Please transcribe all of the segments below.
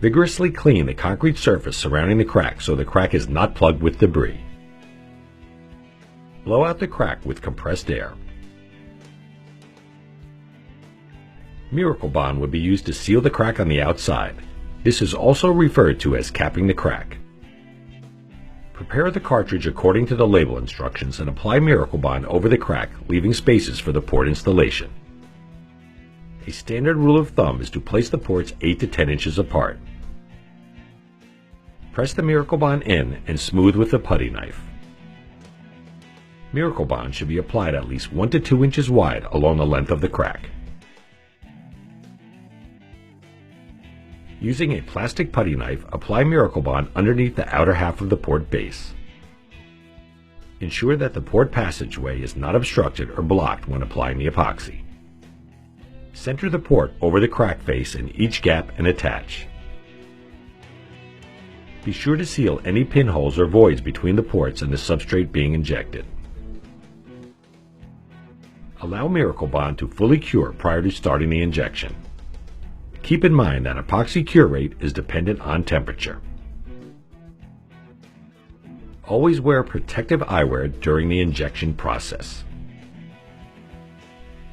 Vigorously clean the concrete surface surrounding the crack so the crack is not plugged with debris. Blow out the crack with compressed air. Miracle Bond would be used to seal the crack on the outside. This is also referred to as capping the crack. Prepare the cartridge according to the label instructions and apply Miracle Bond over the crack, leaving spaces for the port installation. A standard rule of thumb is to place the ports 8 to 10 inches apart. Press the Miracle Bond in and smooth with the putty knife. Miracle Bond should be applied at least 1 to 2 inches wide along the length of the crack. Using a plastic putty knife, apply Miracle Bond underneath the outer half of the port base. Ensure that the port passageway is not obstructed or blocked when applying the epoxy. Center the port over the crack face in each gap and attach. Be sure to seal any pinholes or voids between the ports and the substrate being injected. Allow Miracle Bond to fully cure prior to starting the injection. Keep in mind that epoxy cure rate is dependent on temperature. Always wear protective eyewear during the injection process.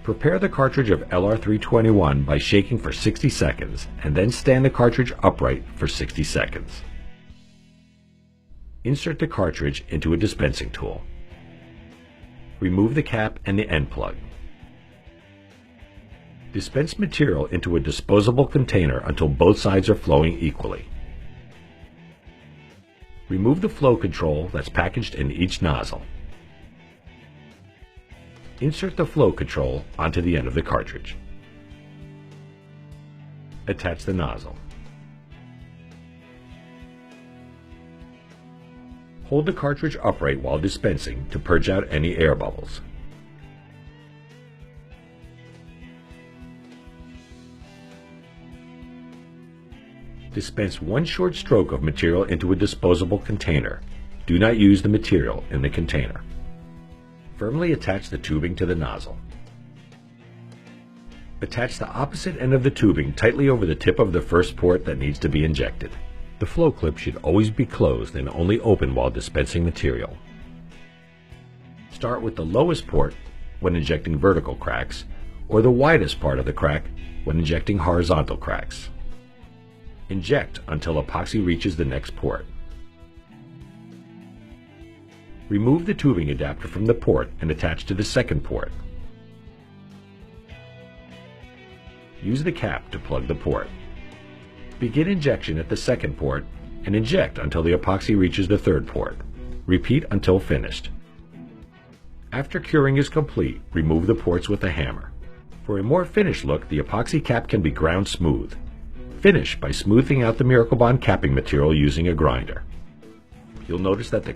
Prepare the cartridge of LR321 by shaking for 60 seconds and then stand the cartridge upright for 60 seconds. Insert the cartridge into a dispensing tool. Remove the cap and the end plug. Dispense material into a disposable container until both sides are flowing equally. Remove the flow control that's packaged in each nozzle. Insert the flow control onto the end of the cartridge. Attach the nozzle. Hold the cartridge upright while dispensing to purge out any air bubbles. Dispense one short stroke of material into a disposable container. Do not use the material in the container. Firmly attach the tubing to the nozzle. Attach the opposite end of the tubing tightly over the tip of the first port that needs to be injected. The flow clip should always be closed and only open while dispensing material. Start with the lowest port when injecting vertical cracks, or the widest part of the crack when injecting horizontal cracks. Inject until epoxy reaches the next port. Remove the tubing adapter from the port and attach to the second port. Use the cap to plug the port. Begin injection at the second port and inject until the epoxy reaches the third port. Repeat until finished. After curing is complete, remove the ports with a hammer. For a more finished look, the epoxy cap can be ground smooth. Finish by smoothing out the Miracle Bond capping material using a grinder. You'll notice that the